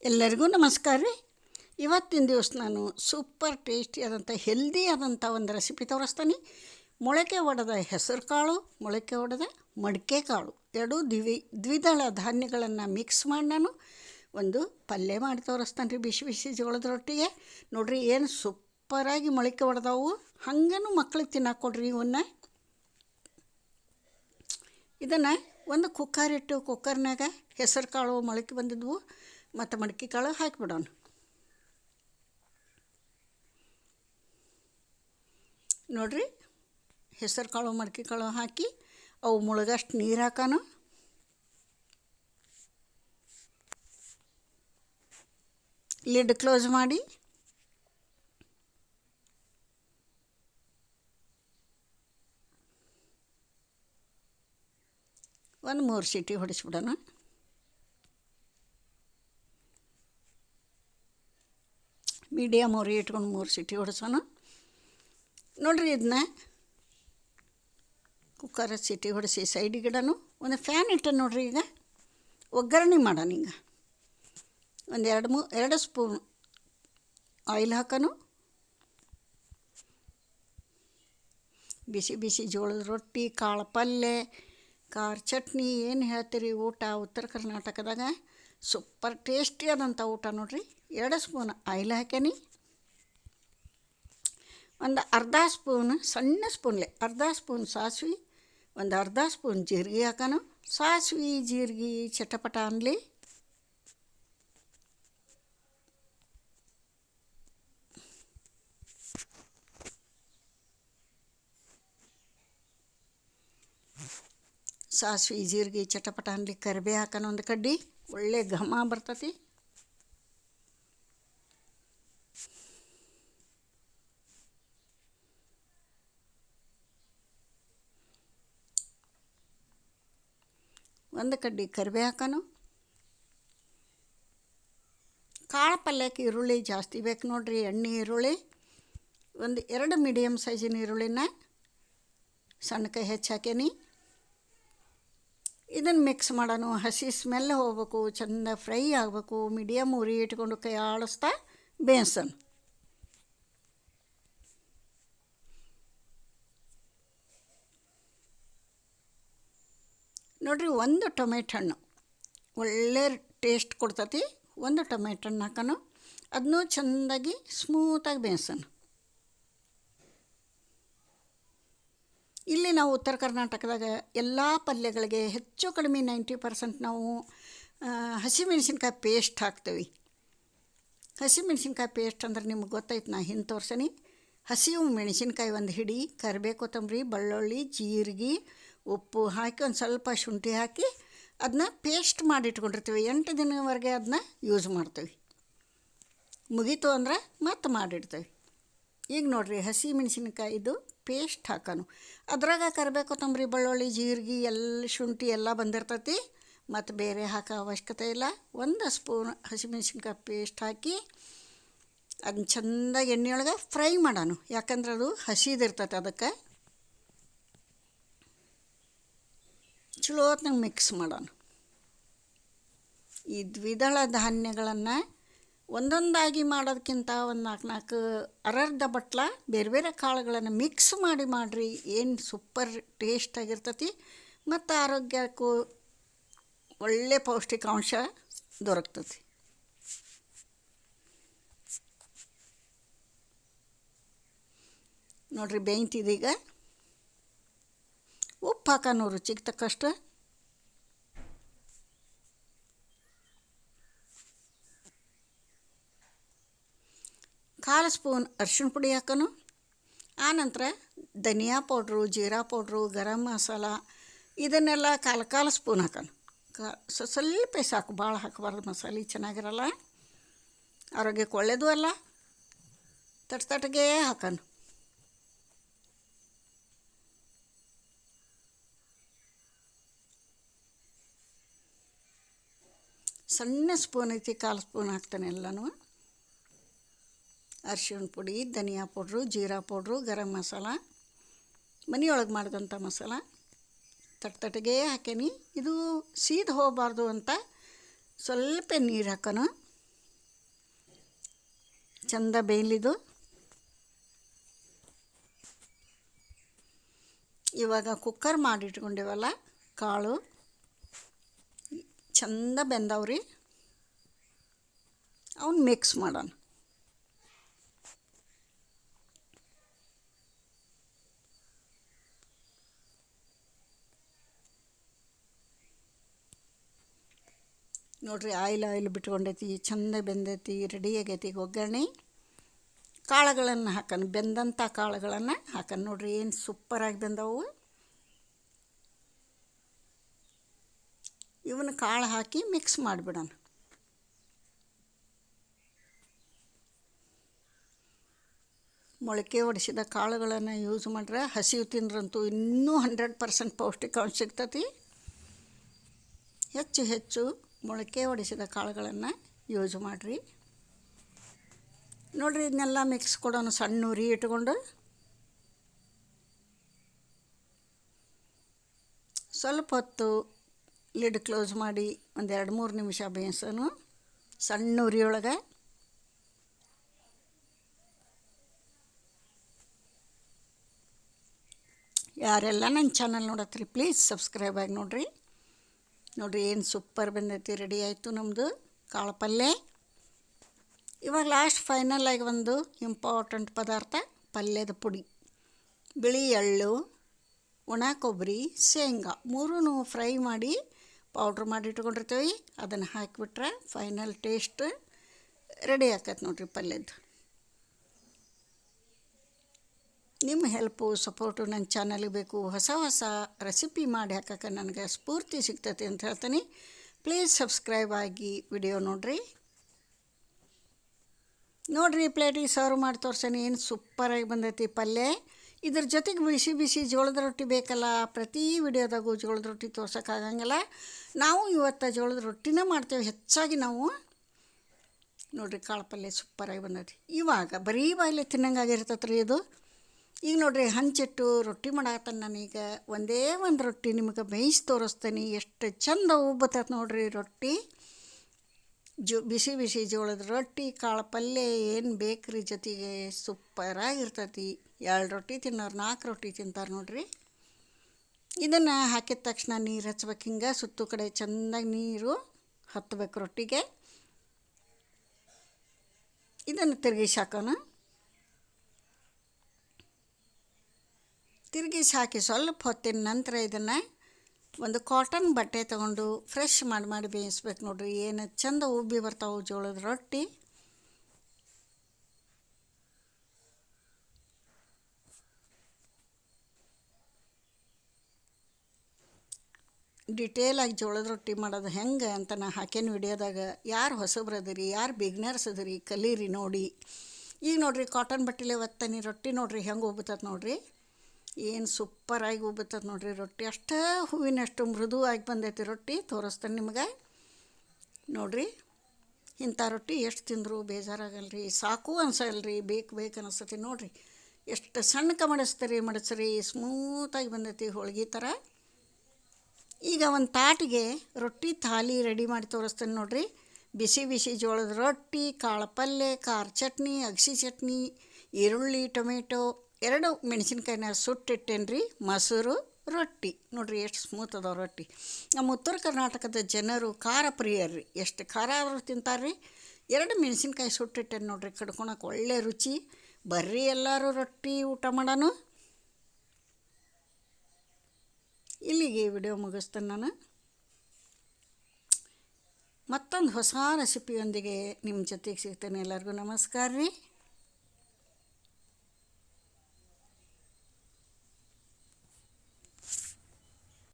ಎಲ್ಲರಿಗೂ ನಮಸ್ಕಾರ ರೀ. ಇವತ್ತಿನ ದಿವಸ ನಾನು ಸೂಪರ್ ಟೇಸ್ಟಿಯಾದಂಥ ಹೆಲ್ದಿ ಆದಂಥ ಒಂದು ರೆಸಿಪಿ ತೋರಿಸ್ತೀನಿ. ಮೊಳಕೆ ಒಡೆದ ಹೆಸರು ಕಾಳು, ಮೊಳಕೆ ಒಡೆದ ಮಡಿಕೆ ಕಾಳು ಎರಡೂ ದ್ವಿದಳ ಧಾನ್ಯಗಳನ್ನು ಮಿಕ್ಸ್ ಮಾಡಿ ನಾನು ಒಂದು ಪಲ್ಯ ಮಾಡಿ ತೋರಿಸ್ತಾನೆ ರೀ. ಬಿಸಿ ಬಿಸಿ ಜೋಳದ ರೊಟ್ಟಿಗೆ ನೋಡಿರಿ ಏನು ಸೂಪರಾಗಿ ಮೊಳಕೆ ಒಡೆದವು. ಹಂಗೂ ಮಕ್ಳಿಗೆ ತಿನ್ನಕ್ಕೆ ಕೊಡ್ರಿ. ಇದನ್ನು ಒಂದು ಕುಕ್ಕರ್ ಇಟ್ಟು ಕುಕ್ಕರ್ನಾಗ ಹೆಸರು ಕಾಳು ಮೊಳಕೆ ಬಂದಿದ್ವು ಮತ್ತು ಮಡಿಕೆ ಕಾಳು ಹಾಕಿಬಿಡೋಣ. ನೋಡಿರಿ, ಹೆಸರು ಕಾಳು ಮಡಿಕೆ ಕಾಳು ಹಾಕಿ ಅವು ಮುಳುಗಷ್ಟು ನೀರು ಹಾಕೋಣ. ಲಿಡ್ ಕ್ಲೋಸ್ ಮಾಡಿ ಒಂದು 3 ಸೀಟಿ ಹೊಡಿಸ್ಬಿಡೋಣ. ಮೀಡಿಯಮ್ ಉರಿ ಇಟ್ಕೊಂಡು 3 ಸೀಟಿ ಹೊಡಿಸೋಣ. ನೋಡಿರಿ, ಇದನ್ನ ಕುಕ್ಕರ್ ಸೀಟಿ ಹೊಡಿಸಿ ಸೈಡಿಗಿಡನು ಒಂದು ಫ್ಯಾನ್ ಇಟ್ಟು ನೋಡಿರಿ. ಈಗ ಒಗ್ಗರಣೆ ಮಾಡೋಣ. ಈಗ ಒಂದು 2 ಸ್ಪೂನ್ ಆಯಿಲ್ ಹಾಕೋಣ. ಬಿಸಿ ಬಿಸಿ ಜೋಳದ ರೊಟ್ಟಿ, ಕಾಳು ಪಲ್ಯ, ಖಾರ ಚಟ್ನಿ ಏನು ಹೇಳ್ತೀರಿ ಊಟ ಉತ್ತರ ಕರ್ನಾಟಕದಾಗ ಸೂಪರ್ ಟೇಸ್ಟಿಯಾದಂಥ ಊಟ ನೋಡಿರಿ. 2 ಸ್ಪೂನ್ ಆಯಿಲ್ ಹಾಕ್ಯಾನಿ. ಒಂದು ಅರ್ಧ ಸ್ಪೂನ್ ಸಣ್ಣ ಸ್ಪೂನ್ಲೆ ಅರ್ಧ ಸ್ಪೂನ್ ಸಾಸಿವೆ, ಒಂದು ಅರ್ಧ ಸ್ಪೂನ್ ಜೀರಿಗೆ ಹಾಕೋಣ. ಸಾಸಿವೆ ಜೀರಿಗೆ ಚಟಪಟ ಅನ್ನಲಿ. ಸಾಸಿವೆ ಜೀರಿಗೆ ಚಟಪಟ ಅನ್ನಲಿ. ಕರಿಬೇವು ಹಾಕೋಣ ಒಂದು ಕಡ್ಡಿ, ಒಳ್ಳೆ ಘಮ ಬರ್ತತಿ. ಒಂದು ಕಡ್ಡಿ ಕರಿಬೇವು ಹಾಕೋಣ. ಕಾಳು ಪಲ್ಯಕ್ಕೆ ಈರುಳ್ಳಿ ಜಾಸ್ತಿ ಬೇಕು ನೋಡಿರಿ. ಎಣ್ಣೆ ಈರುಳ್ಳಿ ಒಂದು 2 ಮೀಡಿಯಮ್ ಸೈಜಿನ ಈರುಳ್ಳಿನ ಸಣ್ಣಕಾಯಿ ಹೆಚ್ಚು ಹಾಕೇನಿ. ಇದನ್ನು ಮಿಕ್ಸ್ ಮಾಡೋಣ. ಹಸಿ ಸ್ಮೆಲ್ ಹೋಗ್ಬೇಕು, ಚೆಂದ ಫ್ರೈ ಆಗಬೇಕು. ಮೀಡಿಯಮ್ ಉರಿ ಇಟ್ಕೊಂಡು ಕೈ ಆಡಿಸ್ತಾ ಬೇಯಿಸೋಣ. ನೋಡಿರಿ, ಒಂದು ಟೊಮೆಟೊ ಹಣ್ಣು ಒಳ್ಳೆ ಟೇಸ್ಟ್ ಕೊಡ್ತತಿ. ಒಂದು ಟೊಮೆಟೊ ಹಣ್ಣು ಹಾಕೋಣ. ಅದನ್ನೂ ಚೆಂದಾಗಿ ಸ್ಮೂತಾಗಿ ಬೇಯಿಸೋಣ. ಇಲ್ಲಿ ನಾವು ಉತ್ತರ ಕರ್ನಾಟಕದಾಗ ಎಲ್ಲ ಪಲ್ಯಗಳಿಗೆ ಹೆಚ್ಚು ಕಡಿಮೆ 90% ನಾವು ಹಸಿಮೆಣ್ಸಿನ್ಕಾಯಿ ಪೇಸ್ಟ್ ಹಾಕ್ತೀವಿ. ಹಸಿಮೆಣ್ಸಿನ್ಕಾಯಿ ಪೇಸ್ಟ್ ಅಂದ್ರೆ ನಿಮ್ಗೆ ಗೊತ್ತೈತೆ. ನಾ ಹಿಂದೆ ತೋರ್ಸೀನಿ. ಹಸಿವು ಮೆಣಸಿನ್ಕಾಯಿ ಒಂದು ಹಿಡಿ, ಕರಿಬೇವು ಕೊತ್ತಂಬರಿ, ಬೆಳ್ಳುಳ್ಳಿ, ಜೀರಿಗೆ, ಉಪ್ಪು ಹಾಕಿ ಒಂದು ಸ್ವಲ್ಪ ಶುಂಠಿ ಹಾಕಿ ಅದನ್ನ ಪೇಸ್ಟ್ ಮಾಡಿಟ್ಕೊಂಡಿರ್ತೀವಿ. 8 ದಿನವರೆಗೆ ಅದನ್ನ ಯೂಸ್ ಮಾಡ್ತೀವಿ. ಮುಗೀತು ಅಂದ್ರೆ ಮತ್ತೆ ಮಾಡಿಡ್ತೀವಿ. ಈಗ ನೋಡಿರಿ, ಹಸಿ ಮೆಣಸಿನ್ಕಾಯಿದು ಪೇಸ್ಟ್ ಹಾಕೋಣ. ಅದ್ರಾಗ ಕರಿಬೇವು ಕೊತ್ತಂಬರಿ, ಬೆಳ್ಳುಳ್ಳಿ, ಜೀರಿಗೆ, ಶುಂಠಿ ಎಲ್ಲ ಬಂದಿರ್ತೈತಿ. ಮತ್ತು ಬೇರೆ ಹಾಕೋ ಅವಶ್ಯಕತೆ ಇಲ್ಲ. 1 ಸ್ಪೂನ್ ಹಸಿಮೆಣ್ಸಿನ್ಕಾಯಿ ಪೇಸ್ಟ್ ಹಾಕಿ ಅದನ್ನ ಚೆಂದಾಗಿ ಎಣ್ಣೆಯೊಳಗೆ ಫ್ರೈ ಮಾಡೋಣ. ಯಾಕಂದ್ರೆ ಅದು ಹಸಿದಿರ್ತೈತೆ. ಅದಕ್ಕೆ ಚಲೋ ಹೊತ್ನಾಗ ಮಿಕ್ಸ್ ಮಾಡೋಣ. ಈ ದ್ವಿದಳ ಧಾನ್ಯಗಳನ್ನು ಒಂದೊಂದಾಗಿ ಮಾಡೋದಕ್ಕಿಂತ ಒಂದು 4 ಅರ್ಧ ಬಟ್ಲ ಬೇರೆ ಬೇರೆ ಕಾಳುಗಳನ್ನು ಮಿಕ್ಸ್ ಮಾಡಿರಿ. ಏನು ಸೂಪರ್ ಟೇಸ್ಟಾಗಿರ್ತತಿ ಮತ್ತು ಆರೋಗ್ಯಕ್ಕೂ ಒಳ್ಳೆ ಪೌಷ್ಟಿಕಾಂಶ ದೊರಕ್ತತಿ. ನೋಡಿರಿ, ಬೇಯ್ತಿದೀಗ. ಉಪ್ಪು ಹಾಕೋಣ ರುಚಿಗೆ ತಕ್ಕಷ್ಟು. ಕಾಲು ಸ್ಪೂನ್ ಅರಿಶಿಣ ಪುಡಿ ಹಾಕೋಣ. ಆನಂತರ ಧನಿಯಾ ಪೌಡ್ರು, ಜೀರಾ ಪೌಡ್ರು, ಗರಂ ಮಸಾಲ ಇದನ್ನೆಲ್ಲ ಕಾಲು ಸ್ಪೂನ್ ಹಾಕೋಣ. ಸ್ವಲ್ಪ ಸಾಕು, ಭಾಳ ಹಾಕಬಾರ್ದು. ಮಸಾಲೆ ಚೆನ್ನಾಗಿರಲ್ಲ, ಆರೋಗ್ಯಕ್ಕೆ ಒಳ್ಳೆಯದು ಅಲ್ಲ. ತಟ್ಟಗೆ ಹಾಕೋಣ. ಸಣ್ಣ ಸ್ಪೂನ್ ಐತಿ, ಕಾಲು ಸ್ಪೂನ್ ಹಾಕ್ತಾನೆ ಎಲ್ಲನೂ. ಅರಿಶಿಣ ಪುಡಿ, ಧನಿಯಾ ಪೌಡ್ರು, ಜೀರಾ ಪೌಡ್ರು, ಗರಂ ಮಸಾಲ, ಮನೆಯೊಳಗೆ ಮಾಡಿದಂಥ ಮಸಾಲ ತಟ್ಟೆಗೆ ಹಾಕೇನಿ. ಇದು ಸೀದು ಹೋಗಬಾರ್ದು ಅಂತ ಸ್ವಲ್ಪ ನೀರು ಹಾಕೋಣ. ಚಂದ ಬೇಯಲಿದು. ಇವಾಗ ಕುಕ್ಕರ್ ಮಾಡಿಟ್ಕೊಂಡಿವಲ್ಲ ಕಾಳು ಚಂದ ಬೆಂದವ್ರಿ. ಅವನ್ನ ಮಿಕ್ಸ್ ಮಾಡೋಣ. ನೋಡ್ರಿ ಆಯಿಲ್ ಬಿಟ್ಕೊಂಡೈತಿ, ಚಂದ ಬೆಂದೈತಿ, ರೆಡಿ ಆಗೈತಿ. ಈಗ ಒಗ್ಗರಣೆ ಕಾಳುಗಳನ್ನು ಹಾಕೋಣ. ಬೆಂದಂಥ ಕಾಳುಗಳನ್ನು ಹಾಕೋಣ. ನೋಡ್ರಿ ಏನು ಸೂಪರಾಗಿ ಬೆಂದವು. ಇವನ್ನ ಕಾಳು ಹಾಕಿ ಮಿಕ್ಸ್ ಮಾಡಿಬಿಡೋಣ. ಮೊಳಕೆ ಒಡಿಸಿದ ಕಾಳುಗಳನ್ನು ಯೂಸ್ ಮಾಡ್ರೆ ಹಸಿವು ತಿಂದ್ರಂತೂ ಇನ್ನೂ 100% ಪೌಷ್ಟಿಕಾಂಶ ಸಿಗ್ತತಿ. ಹೆಚ್ಚು ಮೊಳಕೆ ಒಡಿಸಿದ ಕಾಳುಗಳನ್ನು ಯೂಸ್ ಮಾಡಿರಿ. ನೋಡಿರಿ ಇದನ್ನೆಲ್ಲ ಮಿಕ್ಸ್ ಕೊಡೋಣ. ಸಣ್ಣ ಉರಿ ಇಟ್ಕೊಂಡು ಸ್ವಲ್ಪ ಹೊತ್ತು ಲಿಡ್ ಕ್ಲೋಸ್ ಮಾಡಿ ಒಂದು 2-3 ನಿಮಿಷ ಬೇಯಿಸೋಣ ಸಣ್ಣ ಉರಿಯೊಳಗೆ. ಯಾರೆಲ್ಲ ನನ್ನ ಚಾನಲ್ ನೋಡತ್ರಿ ಪ್ಲೀಸ್ ಸಬ್ಸ್ಕ್ರೈಬ್ ಆಗಿ ನೋಡಿರಿ ಏನು ಸೂಪರ್ ಬಂದೈತಿ. ರೆಡಿ ಆಯಿತು ನಮ್ಮದು ಕಾಳು ಪಲ್ಯ. ಇವಾಗ ಲಾಸ್ಟ್ ಫೈನಲಾಗಿ ಒಂದು ಇಂಪಾರ್ಟೆಂಟ್ ಪದಾರ್ಥ, ಪಲ್ಯದ ಪುಡಿ. ಬಿಳಿ ಎಳ್ಳು, ಒಣ ಕೊಬ್ಬರಿ, ಶೇಂಗಾ 3 ಫ್ರೈ ಮಾಡಿ ಪೌಡ್ರ್ ಮಾಡಿ ಇಟ್ಕೊಂಡಿರ್ತೀವಿ. ಅದನ್ನು ಹಾಕಿಬಿಟ್ರೆ ಫೈನಲ್ ಟೇಸ್ಟ್ ರೆಡಿ ಆಕೈತೆ ನೋಡಿರಿ ಪಲ್ಯದ್ದು. ನಿಮ್ಮ ಹೆಲ್ಪು ಸಪೋರ್ಟು ನನ್ನ ಚಾನಲ್ಗೆ ಬೇಕು. ಹೊಸ ರೆಸಿಪಿ ಮಾಡಿ ಹಾಕೋಕೆ ನನಗೆ ಸ್ಫೂರ್ತಿ ಸಿಗ್ತೈತಿ ಅಂತ ಹೇಳ್ತೀನಿ. ಪ್ಲೀಸ್ ಸಬ್ಸ್ಕ್ರೈಬ್ ಆಗಿ ವಿಡಿಯೋ ನೋಡಿರಿ ಪ್ಲೇಟಿಗೆ ಸರ್ವ್ ಮಾಡಿ ತೋರ್ಸೋಣ. ಏನು ಸೂಪರಾಗಿ ಬಂದೈತಿ ಪಲ್ಯ. ಇದ್ರ ಜೊತೆಗೆ ಬಿಸಿ ಜೋಳದ ರೊಟ್ಟಿ ಬೇಕಲ್ಲ. ಪ್ರತಿ ವಿಡಿಯೋದಾಗೂ ಜೋಳದ ರೊಟ್ಟಿ ತೋರ್ಸೋಕ್ಕಾಗಂಗಿಲ್ಲ. ನಾವು ಇವತ್ತು ಜೋಳದ ರೊಟ್ಟಿನೇ ಮಾಡ್ತೇವೆ ಹೆಚ್ಚಾಗಿ ನಾವು. ನೋಡಿರಿ ಕಾಳು ಪಲ್ಯ ಸೂಪರಾಗಿ ಬಂದೈತಿ. ಇವಾಗ ಬರೀ ಬಾಯಿಲೆ ತಿನ್ನಂಗಾಗಿರ್ತೈತೆ ರೀ ಇದು. ಈಗ ನೋಡಿರಿ ಹಂಚಿಟ್ಟು ರೊಟ್ಟಿ ಮಾಡಾಕತ್ತಾನೆ ನಾನೀಗ. ಒಂದೇ ಒಂದು ರೊಟ್ಟಿ ನಿಮಗೆ ಬೇಯಿಸಿ ತೋರಿಸ್ತೀನಿ. ಎಷ್ಟು ಚಂದ ಉಬ್ಬತ್ತೈತೆ ನೋಡಿರಿ ರೊಟ್ಟಿ. ಬಿಸಿ ಜೋಳದ ರೊಟ್ಟಿ ಕಾಳು ಪಲ್ಯ ಏನು ಬೇಕ್ರಿ ಜೊತೆಗೆ ಸೂಪರಾಗಿರ್ತೈತಿ. 2 ರೊಟ್ಟಿ ತಿನ್ನೋರು 4 ರೊಟ್ಟಿ ತಿಂತಾರೆ ನೋಡಿರಿ. ಇದನ್ನು ಹಾಕಿದ ತಕ್ಷಣ ನೀರು ಹಚ್ಬೇಕು. ಹಿಂಗೆ ಸುತ್ತು ಕಡೆ ಚೆಂದಾಗಿ ನೀರು ಹತ್ತಬೇಕು ರೊಟ್ಟಿಗೆ. ಇದನ್ನು ತಿರುಗಿಸಿ ಹಾಕೋಣ. ತಿರುಗಿಸಿ ಹಾಕಿ ಸ್ವಲ್ಪ ಹೊತ್ತಿನ ನಂತರ ಇದನ್ನು ಒಂದು ಕಾಟನ್ ಬಟ್ಟೆ ತೊಗೊಂಡು ಫ್ರೆಶ್ ಮಾಡಿ ಬೇಯಿಸ್ಬೇಕು ನೋಡಿರಿ. ಏನು ಚಂದ ಉಬ್ಬಿ ಬರ್ತಾವೆ ಜೋಳದ ರೊಟ್ಟಿ. ಡಿಟೇಲಾಗಿ ಜೋಳದ ರೊಟ್ಟಿ ಮಾಡೋದು ಹೆಂಗೆ ಅಂತ ನಾ ಹಾಕೇನು ವಿಡಿಯೋದಾಗ. ಯಾರು ಹೊಸಬ್ರು ಅದರಿ, ಯಾರು ಬಿಗ್ನರ್ಸ್ ಅದರಿ ಕಲೀರಿ ನೋಡಿ. ಈಗ ನೋಡಿರಿ ಕಾಟನ್ ಬಟ್ಟೆಲೆ ಒತ್ತನಿ ರೊಟ್ಟಿ ನೋಡಿರಿ ಹೆಂಗೆ ಉಬ್ಬುತ್ತದ ನೋಡಿರಿ. ಏನು ಸೂಪರಾಗಿ ಉಬ್ಬುತ್ತದ ನೋಡಿರಿ ರೊಟ್ಟಿ. ಅಷ್ಟೇ ಹೂವಿನಷ್ಟು ಮೃದುವಾಗಿ ಬಂದೈತಿ ರೊಟ್ಟಿ. ತೋರಿಸ್ತೇನೆ ನಿಮಗೆ ನೋಡಿರಿ. ಇಂಥ ರೊಟ್ಟಿ ಎಷ್ಟು ತಿಂದರೂ ಬೇಜಾರಾಗಲ್ರಿ, ಸಾಕು ಅನ್ಸಲ್ರಿ, ಬೇಕು ಅನಿಸ್ತತಿ ನೋಡಿರಿ. ಎಷ್ಟು ಸಣ್ಣಕ್ಕೆ ಮಡಚ್ರಿ ಸ್ಮೂತಾಗಿ ಬಂದೈತಿ ಹೋಳ್ಗೆ ಥರ. ಈಗ ಒಂದು ತಾಟಿಗೆ ರೊಟ್ಟಿ ಥಾಲಿ ರೆಡಿ ಮಾಡಿ ತೋರಿಸ್ತೇನೆ ನೋಡಿರಿ. ಬಿಸಿ ಜೋಳದ ರೊಟ್ಟಿ, ಕಾಳು ಪಲ್ಯ, ಖಾರ ಚಟ್ನಿ, ಅಗಸಿ ಚಟ್ನಿ, ಈರುಳ್ಳಿ, ಟೊಮೆಟೊ, 2 ಮೆಣಸಿನ್ಕಾಯಿನ ಸುಟ್ಟಿಟ್ಟೇನು ರೀ. ಮೊಸರು, ರೊಟ್ಟಿ ನೋಡಿರಿ ಎಷ್ಟು ಸ್ಮೂತ್ ಅದಾವ ರೊಟ್ಟಿ. ನಮ್ಮ ಉತ್ತರ ಕರ್ನಾಟಕದ ಜನರು ಖಾರ ಪ್ರಿಯರ್ರಿ. ಎಷ್ಟು ಖಾರ ಅವರು ತಿಂತಾರೆ ರೀ. 2 ಮೆಣಸಿನ್ಕಾಯಿ ಸುಟ್ಟಿಟ್ಟೇನು ನೋಡಿರಿ. ಕಡ್ಕೊಳಕ್ಕೆ ಒಳ್ಳೆ ರುಚಿ. ಬರ್ರಿ ಎಲ್ಲರೂ ರೊಟ್ಟಿ ಊಟ ಮಾಡೋಣ. ಇಲ್ಲಿಗೆ ವಿಡಿಯೋ ಮುಗಿಸ್ತೇನೆ ನಾನು. ಮತ್ತೊಂದು ಹೊಸ ರೆಸಿಪಿಯೊಂದಿಗೆ ನಿಮ್ಮ ಜೊತೆಗೆ ಸಿಗ್ತೇನೆ. ಎಲ್ಲರಿಗೂ ನಮಸ್ಕಾರ ರೀ.